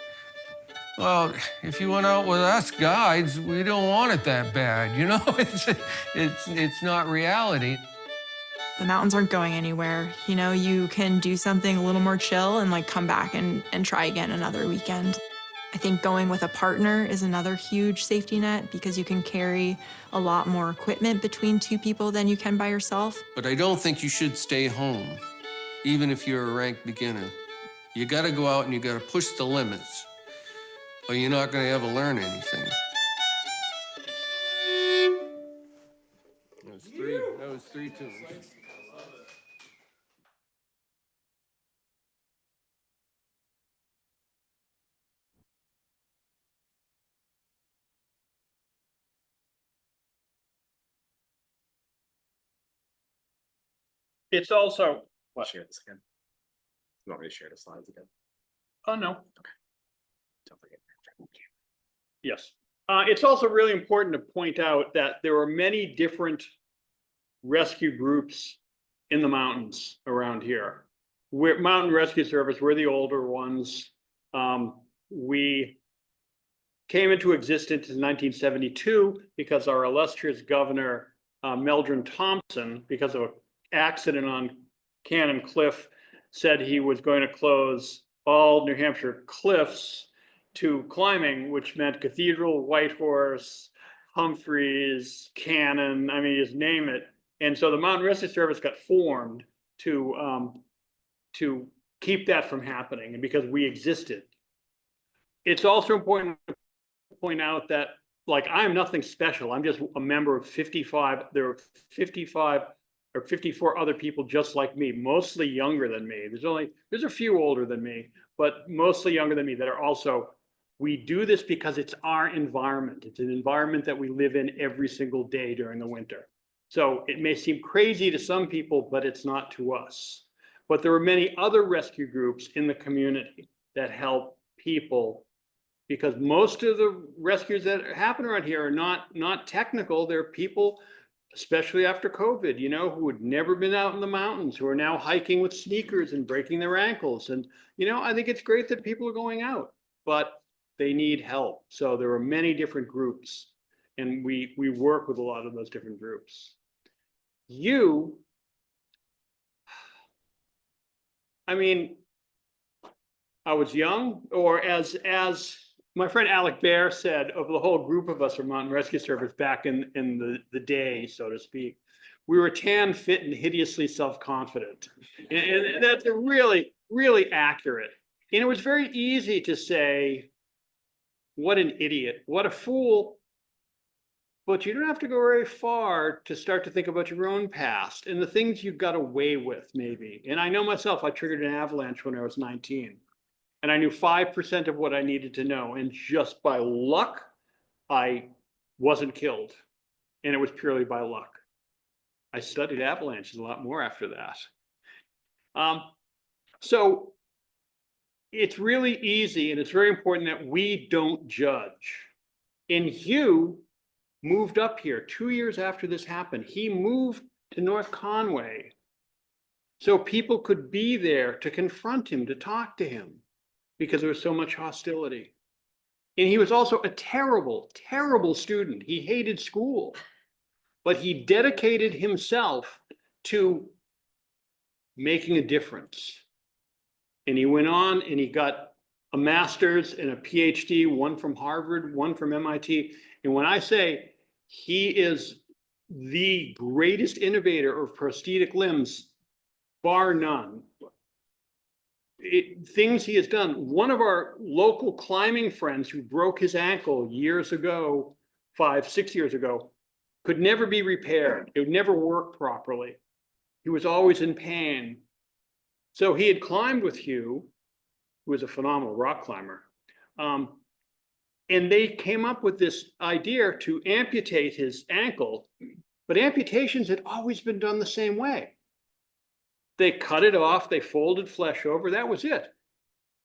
Well, if you went out with us guides, we don't want it that bad, It's not reality. The mountains aren't going anywhere. You can do something a little more chill and come back and try again another weekend. I think going with a partner is another huge safety net because you can carry a lot more equipment between two people than you can by yourself. But I don't think you should stay home, even if you're a ranked beginner. You gotta go out and you gotta push the limits, or you're not gonna ever learn anything. That was three tunes. It's also, I'll share this again. You want me to share the slides again? oh no, Don't forget. yes. It's also really important to point out that there are many different rescue groups in the mountains around here. We're Mountain Rescue Service, we're the older ones. We came into existence in 1972 because our illustrious governor, Meldrum Thompson, because of an accident on Cannon Cliff, said he was going to close all New Hampshire cliffs to climbing, which meant Cathedral, Whitehorse, Humphreys, Cannon, I mean, just name it. And so the Mountain Rescue Service got formed to keep that from happening, and because we existed. It's also important to point out that, I'm nothing special. I'm just a member of 55. There are 55 or 54 other people just like me, mostly younger than me. There's a few older than me, but mostly younger than me that are also, we do this because it's our environment. It's an environment that we live in every single day during the winter. So it may seem crazy to some people, but it's not to us. But there are many other rescue groups in the community that help people, because most of the rescues that happen around here are not technical. They're people, especially after COVID, who had never been out in the mountains, who are now hiking with sneakers and breaking their ankles. And, I think it's great that people are going out, but they need help. So there are many different groups, and we work with a lot of those different groups. I was young, or as my friend Alec Bear said, of the whole group of us from Mountain Rescue Service back in the day, so to speak, we were tan, fit, and hideously self-confident. And that's really, really accurate. And it was very easy to say, what an idiot, what a fool. But you don't have to go very far to start to think about your own past and the things you got away with, maybe. And I know myself, I triggered an avalanche when I was 19. And I knew 5% of what I needed to know. And just by luck, I wasn't killed. And it was purely by luck. I studied avalanches a lot more after that. So it's really easy, and it's very important that we don't judge. And Hugh moved up here 2 years after this happened. He moved to North Conway so people could be there to confront him, to talk to him, because there was so much hostility. And he was also a terrible, terrible student. He hated school, but he dedicated himself to making a difference. And he went on and he got a master's and a PhD, one from Harvard, one from MIT. And when I say he is the greatest innovator of prosthetic limbs, bar none, things he has done. One of our local climbing friends who broke his ankle years ago, 5-6 years ago, could never be repaired. It would never work properly. He was always in pain. So he had climbed with Hugh, who was a phenomenal rock climber. And they came up with this idea to amputate his ankle, but amputations had always been done the same way. They cut it off, they folded flesh over, that was it.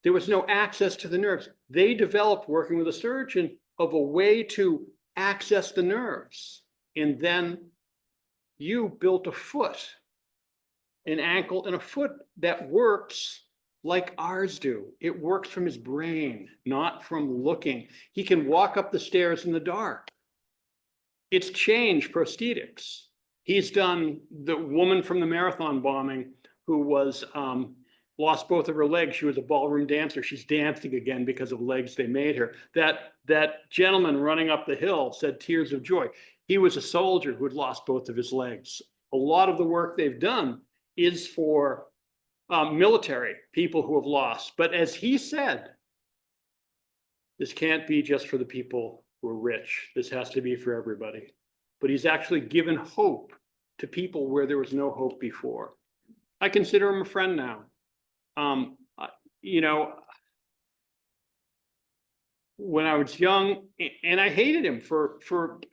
There was no access to the nerves. They developed, working with a surgeon, of a way to access the nerves. And then you built a foot, an ankle and a foot that works like ours do. It works from his brain, not from looking. He can walk up the stairs in the dark. It's changed prosthetics. He's done the woman from the marathon bombing who was lost both of her legs. She was a ballroom dancer. She's dancing again because of legs they made her. That gentleman running up the hill said tears of joy. He was a soldier who had lost both of his legs. A lot of the work they've done is for military people who have lost. But as he said, this can't be just for the people who are rich. This has to be for everybody. But he's actually given hope to people where there was no hope before. I consider him a friend now. You know, when I was young, and I hated him for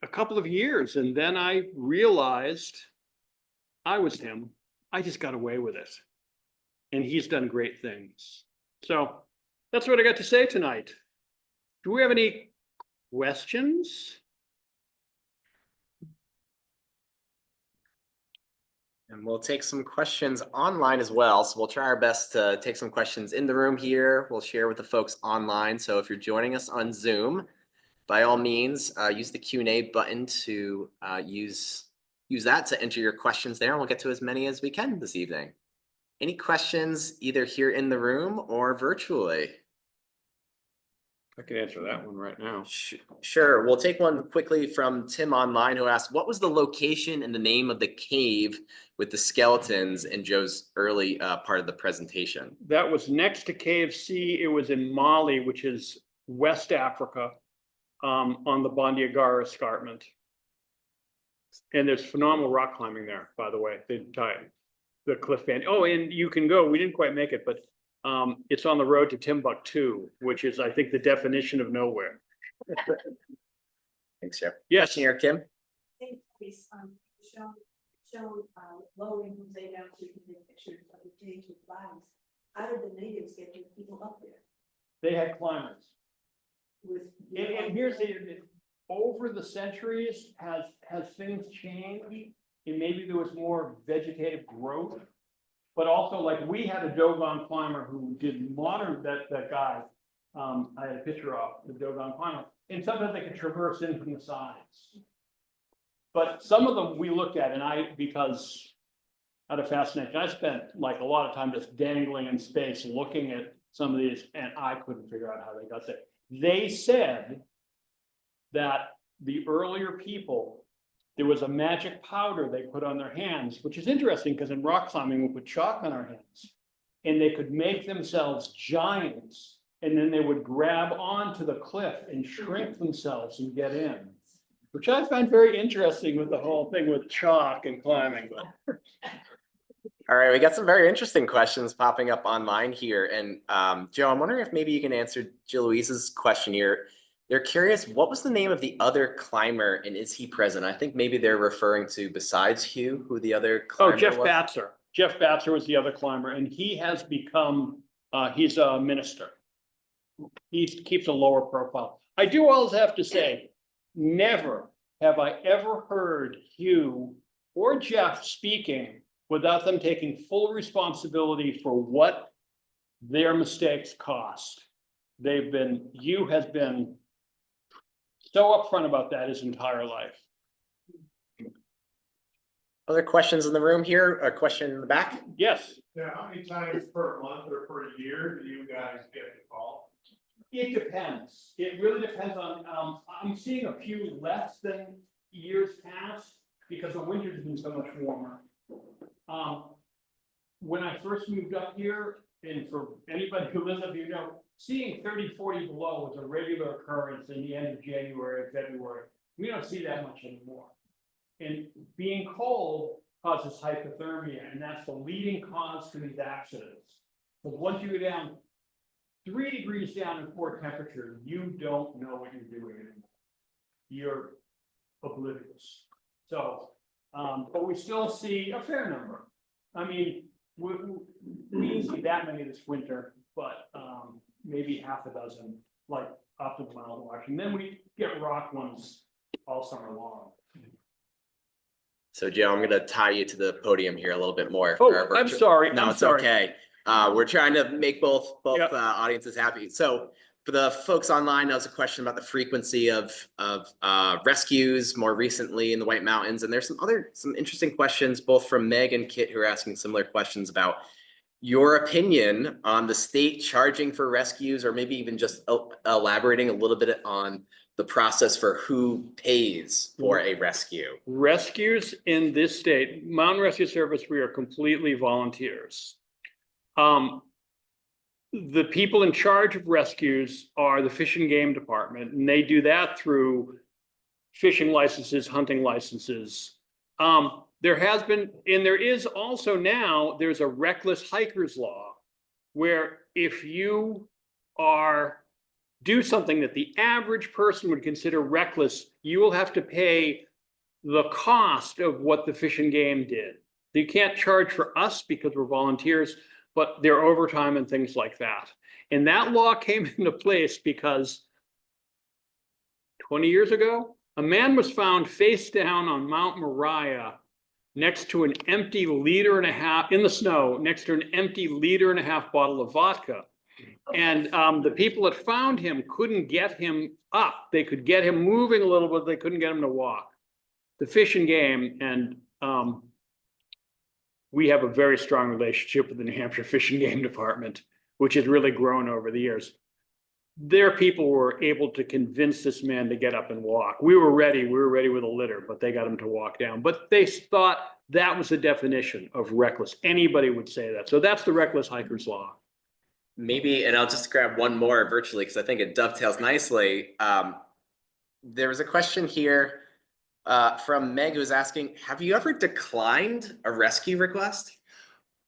a couple of years, and then I realized I was him. I just got away with it. And he's done great things. So that's what I got to say tonight. Do we have any questions? And we'll take some questions online as well. So we'll try our best to take some questions in the room here. We'll share with the folks online. So if you're joining us on Zoom, by all means, use the Q&A button to use that to enter your questions there. And we'll get to as many as we can this evening. Any questions either here in the room or virtually? I can answer that one right now. Sure. We'll take one quickly from Tim online who asked, what was the location and the name of the cave with the skeletons in Joe's early part of the presentation? That was next to Cave C. It was in Mali, which is West Africa, on the Bandiagara escarpment. And there's phenomenal rock climbing there, by the way. The cliff band. Oh, and you can go. We didn't quite make it, but it's on the road to Timbuktu, which is, I think, the definition of nowhere. Thanks, Jeff. Yes, here, Kim. Same place, show low income day down so you can take pictures of the caves with bodies. How did the natives get their people up there? They had climbers. And here's over the centuries, has things changed? And maybe there was more vegetative growth, but also like we had a Dogon climber who did modern, that guy, I had a picture of the Dogon climber, and sometimes they could traverse in from the sides. But some of them we looked at, and because out of fascination, I spent like a lot of time just dangling in space looking at some of these, and I couldn't figure out how they got there. They said that the earlier people, there was a magic powder they put on their hands, which is interesting because in rock climbing, we put chalk on our hands and they could make themselves giants. And then they would grab onto the cliff and shrink themselves and get in, which I find very interesting with the whole thing with chalk and climbing. All right, we got some very interesting questions popping up online here. And Joe, I'm wondering if maybe you can answer Jill Louise's question here. They're curious, what was the name of the other climber and is he present? I think maybe they're referring to, besides Hugh, who the other climber was. Jeff Batzer. Jeff Batzer was the other climber, and he has become, he's a minister. He keeps a lower profile. I do always have to say, never have I ever heard Hugh or Jeff speaking without them taking full responsibility for what their mistakes cost. Hugh has been so upfront about that his entire life. Other questions in the room here? A question in the back? Yes. Yeah, how many times per month or per year do you guys get the call? It depends. It really depends on, I'm seeing a few less than years past because the winter's been so much warmer. When I first moved up here, and for anybody who lives up here, seeing 30, 40 below was a regular occurrence in the end of January, February. We don't see that much anymore. And being cold causes hypothermia, and that's the leading cause to these accidents. But once you go down 3 degrees down in core temperature, you don't know what you're doing anymore. You're oblivious. So, but we still see a fair number. I mean, we didn't see that many this winter, but maybe half a dozen, like up to the Mountain Watch. And then we get rock ones all summer long. So Joe, I'm gonna tie you to the podium here a little bit more. Oh, for our I'm virtual- sorry. No, I'm it's sorry. okay. We're trying to make both Yep. audiences happy. So for the folks online, that was a question about the frequency of rescues more recently in the White Mountains. And there's some interesting questions, both from Meg and Kit, who are asking similar questions about your opinion on the state charging for rescues, or maybe even just elaborating a little bit on the process for who pays for a rescue. Rescues in this state, Mountain Rescue Service, we are completely volunteers. The people in charge of rescues are the Fish and Game Department, and they do that through fishing licenses, hunting licenses. There has been, and there is also now, there's a reckless hikers law, where if you do something that the average person would consider reckless, you will have to pay the cost of what the Fish and Game did. You can't charge for us because we're volunteers, but their overtime and things like that. And that law came into place because 20 years ago, a man was found face down on Mount Moriah next to an empty liter and a half in the snow, next to an empty liter and a half bottle of vodka. And the people that found him couldn't get him up. They could get him moving a little bit, they couldn't get him to walk. The Fish and Game, and we have a very strong relationship with the New Hampshire Fish and Game Department, which has really grown over the years. Their people were able to convince this man to get up and walk. We were ready with a litter, but they got him to walk down. But they thought that was the definition of reckless. Anybody would say that. So that's the reckless hikers law. Maybe, and I'll just grab one more virtually because I think it dovetails nicely. There was a question here from Meg, who's asking, have you ever declined a rescue request?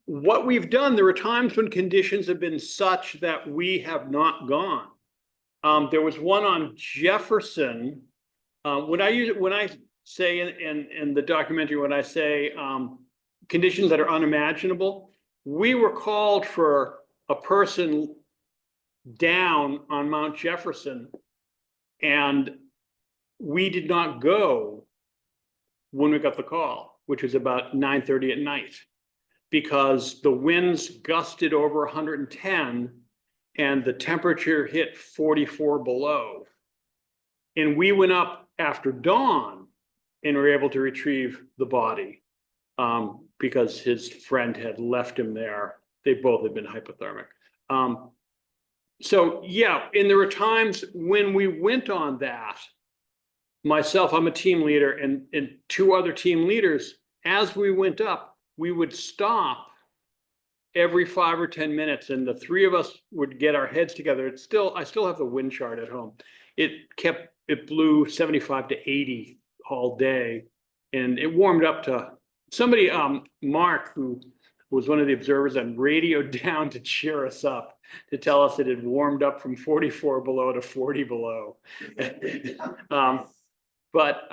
What we've done, there are times when conditions have been such that we have not gone. There was one on Jefferson. When I say in the documentary, when I say conditions that are unimaginable, we were called for a person down on Mount Jefferson, and we did not go when we got the call, which was about 9:30 at night, because the winds gusted over 110 and the temperature hit 44 below. And we went up after dawn and were able to retrieve the body because his friend had left him there. They both had been hypothermic. So yeah, and there were times when we went on that, myself, I'm a team leader, and two other team leaders, as we went up, we would stop every 5 or 10 minutes, and the three of us would get our heads together. I still have the wind chart at home. It blew 75 to 80 all day, and it warmed up to somebody, Mark, who was one of the observers, and radioed down to cheer us up, to tell us it had warmed up from 44 below to 40 below. But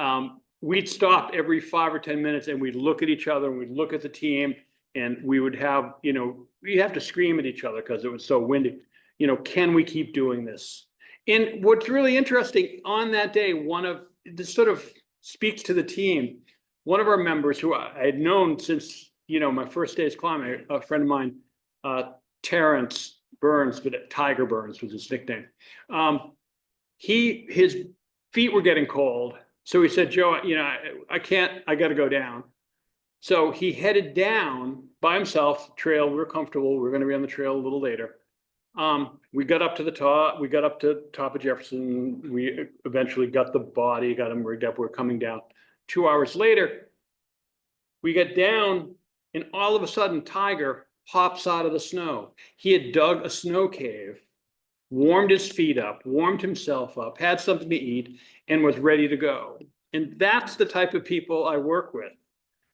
we'd stop every 5 or 10 minutes, and we'd look at each other, and we'd look at the team, and we would have, we'd have to scream at each other because it was so windy. Can we keep doing this? And what's really interesting on that day, this sort of speaks to the team. One of our members, who I had known since, my first day's climbing, a friend of mine, Terrence Burns, but Tiger Burns was his nickname. His feet were getting cold. So he said, Joe, I got to go down. So he headed down by himself, trail. We were comfortable. We were going to be on the trail a little later. We got up to the top. We got up to top of Jefferson. We eventually got the body, got him rigged up. We're coming down. 2 hours later, we get down, and all of a sudden, Tiger pops out of the snow. He had dug a snow cave, warmed his feet up, warmed himself up, had something to eat, and was ready to go. And that's the type of people I work with.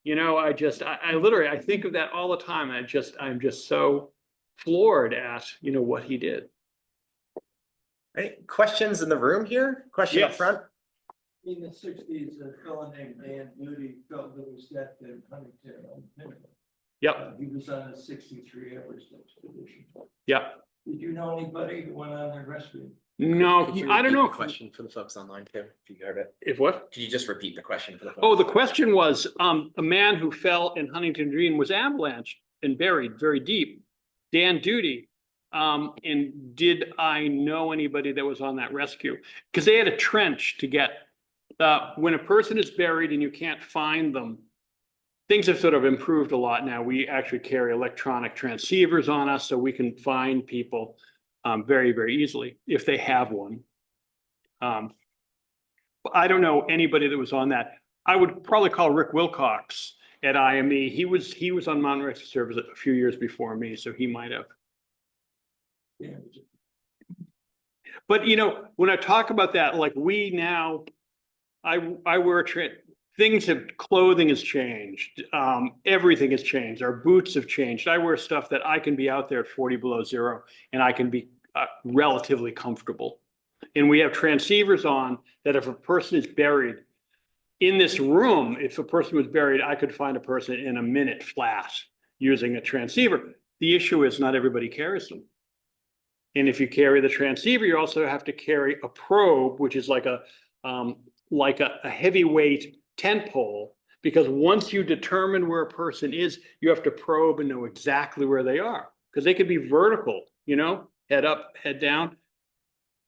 I literally, I think of that all the time. I'm just so floored at, what he did. Right. Questions in the room here? Question up front? In the 60s, a fellow named Dan Moody felt that his death in Huntington. Yep. He was on a 63 Everest expedition. Yep. Did you know anybody who went on their rescue? No, Could you I don't repeat know. the question for the folks online too, if you heard it. If what? Could you just repeat the question for the folks? Oh, the question was, a man who fell in Huntington Green was ambulanced and buried very deep. Dan Duty. And did I know anybody that was on that rescue? Because they had a trench to get, when a person is buried and you can't find them, things have sort of improved a lot now. We actually carry electronic transceivers on us so we can find people very, very easily if they have one. I don't know anybody that was on that. I would probably call Rick Wilcox at IME. He was on Mountain Rescue Service a few years before me, so he might have. Yeah. But you know, when I talk about that, like we now, I wear clothing has changed. Everything has changed. Our boots have changed. I wear stuff that I can be out there at 40 below zero and I can be relatively comfortable. And we have transceivers on that if a person is buried in this room, if a person was buried, I could find a person in a minute flat using a transceiver. The issue is not everybody carries them. And if you carry the transceiver, you also have to carry a probe, which is like a heavyweight tent pole, because once you determine where a person is, you have to probe and know exactly where they are, because they could be vertical, you know, head up, head down,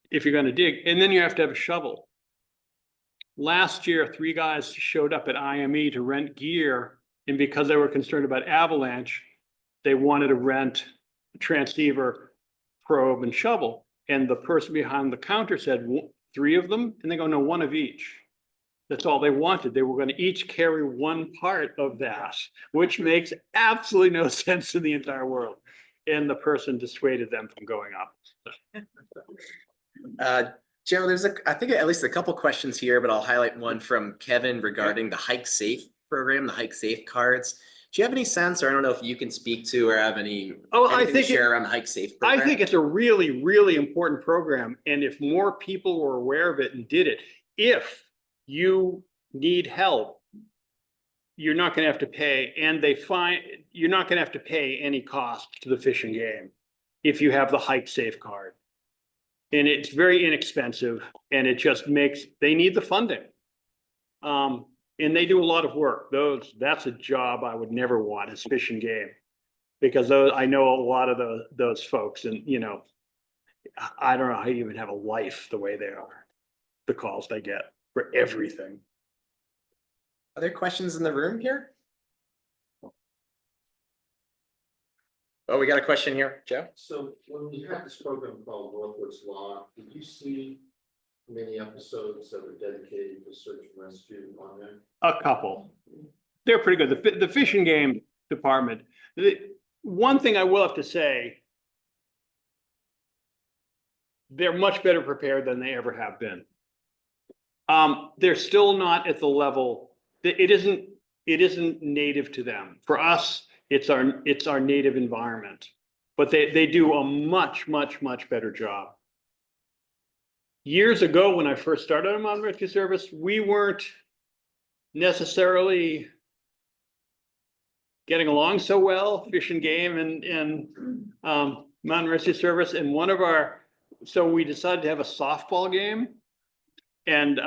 if you're going to dig. And then you have to have a shovel. Last year, 3 guys showed up at IME to rent gear, and because they were concerned about avalanche, they wanted to rent a transceiver, probe, and shovel. And the person behind the counter said 3 of them, and they go, no, 1 of each. That's all they wanted. They were going to each carry 1 part of that, which makes absolutely no sense in the entire world. And the person dissuaded them from going up. Joe, there's I think at least a couple questions here, but I'll highlight one from Kevin regarding the Hike Safe program, the Hike Safe cards. Do you have any sense, or I don't know if you can speak to or have anything to share around the Hike Safe program? I think it's a really, really important program. And if more people were aware of it and did it, if you need help, you're not going to have to pay, and you're not going to have to pay any cost to the Fish and Game if you have the Hike Safe card. And it's very inexpensive, and it just they need the funding. And they do a lot of work. That's a job I would never want, is Fish and Game, because I know a lot of those folks, and you know, I don't know how you even have a life the way they are, the calls they get for everything. Are there questions in the room here? Oh, we got a question here, Joe. So when you had this program called Northwoods Law, did you see many episodes that were dedicated to search and rescue on there? A couple. They're pretty good. The Fish and Game department. One thing I will have to say, they're much better prepared than they ever have been. They're still not at the level. It isn't native to them. For us, it's our native environment, but they do a much better job. Years ago, when I first started on Mountain Rescue Service, we weren't necessarily getting along so well, Fish and Game and Mountain Rescue Service. And so we decided to have a softball game, and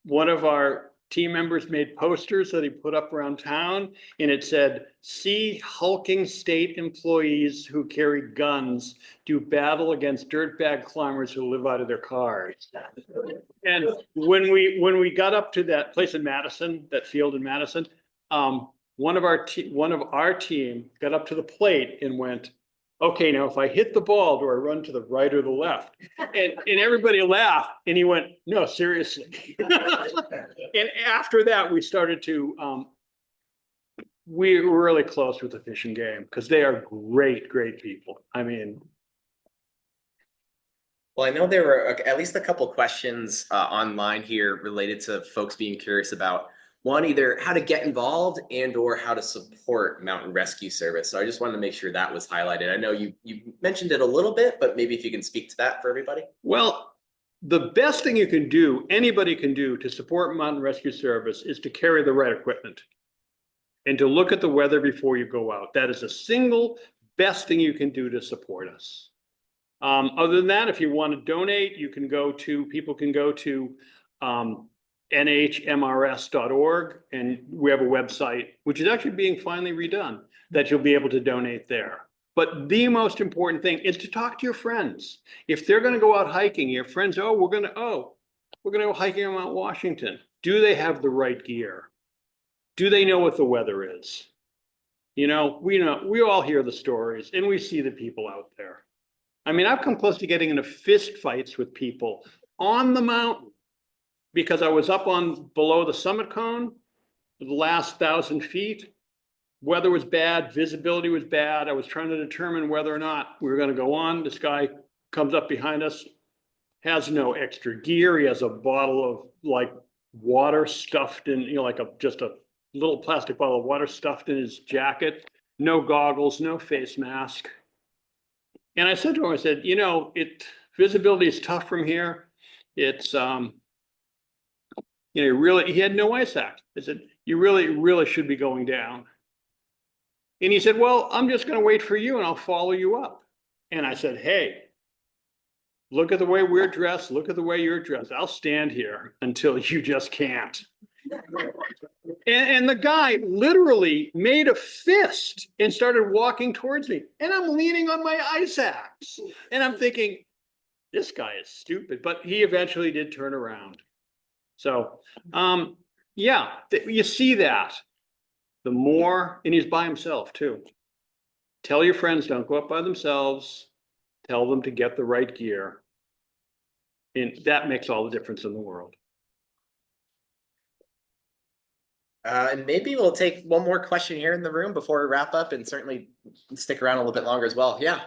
one of our team members made posters that he put up around town, and it said, "See hulking state employees who carry guns do battle against dirtbag climbers who live out of their cars." And when we got up to that place in Madison, that field in Madison, one of our team got up to the plate and went, "Okay, now if I hit the ball, do I run to the right or the left?" And everybody laughed, and he went, "No, seriously." And after that, we started to, we were really close with the Fish and Game, because they are great people. I mean. Well, I know there were at least a couple questions online here related to folks being curious about, one, either how to get involved and or how to support Mountain Rescue Service. So I just wanted to make sure that was highlighted. I know you mentioned it a little bit, but maybe if you can speak to that for everybody. Well, the best thing you can do, anybody can do to support Mountain Rescue Service, is to carry the right equipment and to look at the weather before you go out. That is the single best thing you can do to support us. Other than that, if you want to donate, people can go to nhmrs.org, and we have a website, which is actually being finally redone, that you'll be able to donate there. But the most important thing is to talk to your friends. If they're going to go out hiking, your friends, we're going to go hiking on Mount Washington. Do they have the right gear? Do they know what the weather is? We all hear the stories and we see the people out there. I mean, I've come close to getting into fist fights with people on the mountain because I was up below the summit cone, the last 1,000 feet. Weather was bad, visibility was bad. I was trying to determine whether or not we were going to go on. This guy comes up behind us, has no extra gear. He has a bottle of like water stuffed in, just a little plastic bottle of water stuffed in his jacket, no goggles, no face mask. And I said to him, visibility is tough from here. It's, he had no ice axe. I said, you really should be going down. And he said, well, I'm just going to wait for you and I'll follow you up. And I said, hey, look at the way we're dressed. Look at the way you're dressed. I'll stand here until you just can't. And the guy literally made a fist and started walking towards me. And I'm leaning on my ice axe. And I'm thinking, this guy is stupid. But he eventually did turn around. So, you see that. The more, and he's by himself too. Tell your friends, don't go up by themselves. Tell them to get the right gear. And that makes all the difference in the world. And maybe we'll take one more question here in the room before we wrap up, and certainly stick around a little bit longer as well. Yeah.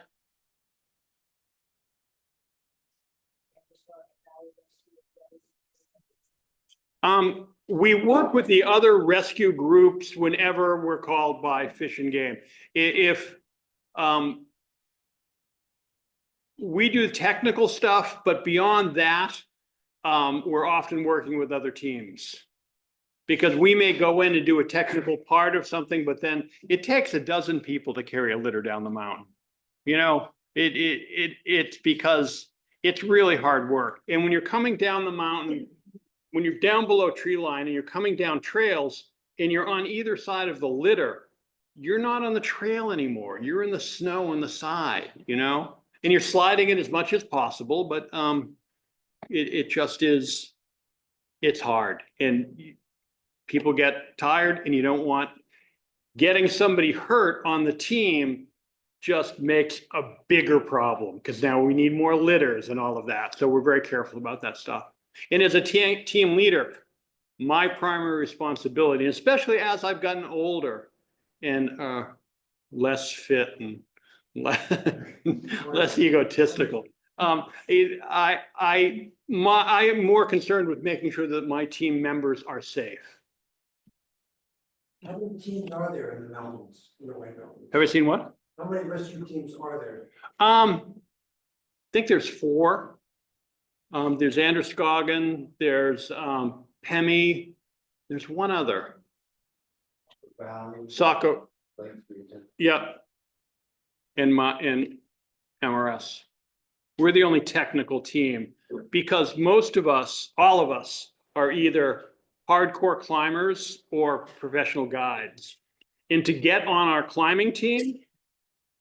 We work with the other rescue groups whenever we're called by Fish and Game. If we do technical stuff, but beyond that, we're often working with other teams. Because we may go in and do a technical part of something, but then it takes a dozen people to carry a litter down the mountain. It's because it's really hard work. And when you're coming down the mountain, when you're down below tree line and you're coming down trails and you're on either side of the litter, you're not on the trail anymore. You're in the snow on the side, and you're sliding it as much as possible, but it just is, it's hard. And people get tired, and you don't want getting somebody hurt on the team just makes a bigger problem because now we need more litters and all of that. So we're very careful about that stuff. And as a team leader, my primary responsibility, especially as I've gotten older and less fit and less egotistical, I am more concerned with making sure that my team members are safe. How many teams are there in the mountains, in the White Mountains? Have I seen what? How many rescue teams are there? I think there's 4. There's Androscoggin, there's Pemi, there's one other. Saco. Yep. And MRS. We're the only technical team because most of us, all of us, are either hardcore climbers or professional guides. And to get on our climbing team,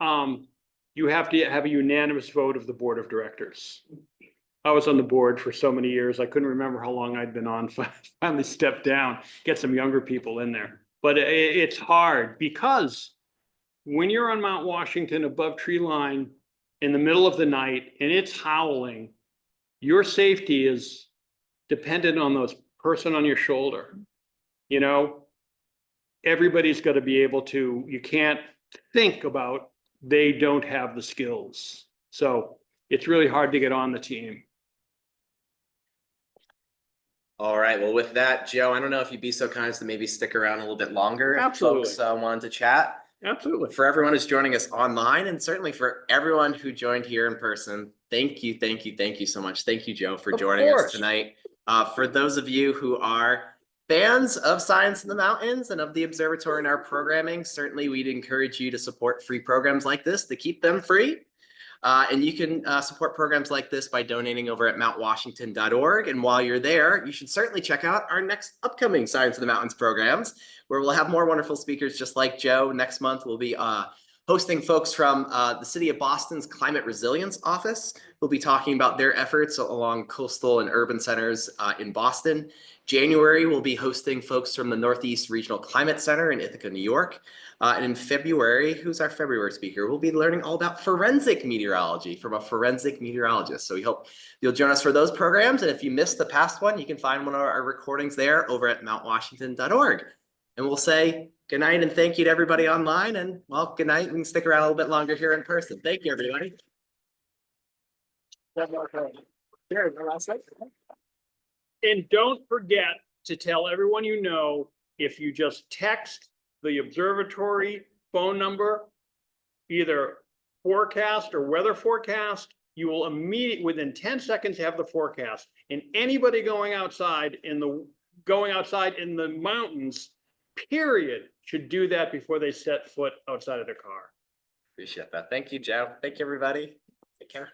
you have to have a unanimous vote of the board of directors. I was on the board for so many years, I couldn't remember how long I'd been on. Finally stepped down, get some younger people in there. But it's hard because when you're on Mount Washington above tree line in the middle of the night and it's howling, your safety is dependent on those person on your shoulder. Everybody's got to be able to, you can't think about they don't have the skills. So it's really hard to get on the team. All right. Well, with that, Joe, I don't know if you'd be so kind as to maybe stick around a little bit longer. Absolutely. If folks wanted to chat. Absolutely. For everyone who's joining us online, and certainly for everyone who joined here in person, thank you so much. Thank you, Joe, for joining us tonight. For those of you who are fans of Science in the Mountains and of the observatory and our programming, certainly we'd encourage you to support free programs like this to keep them free. And you can support programs like this by donating over at mountwashington.org. And while you're there, you should certainly check out our next upcoming Science of the Mountains programs, where we'll have more wonderful speakers just like Joe. Next month, we'll be hosting folks from the City of Boston's Climate Resilience Office. We'll be talking about their efforts along coastal and urban centers in Boston. January, we'll be hosting folks from the Northeast Regional Climate Center in Ithaca, New York. And in February, who's our February speaker? We'll be learning all about forensic meteorology from a forensic meteorologist. So we hope you'll join us for those programs. And if you missed the past one, you can find one of our recordings there over at mountwashington.org. And we'll say good night and thank you to everybody online. And well, good night. We can stick around a little bit longer here in person. Thank you, everybody. And don't forget to tell everyone you know, if you just text the observatory phone number, either forecast or weather forecast, you will immediately, within 10 seconds, have the forecast. And anybody going outside in the mountains, period, should do that before they set foot outside of their car. Appreciate that. Thank you, Joe. Thank you, everybody. Take care.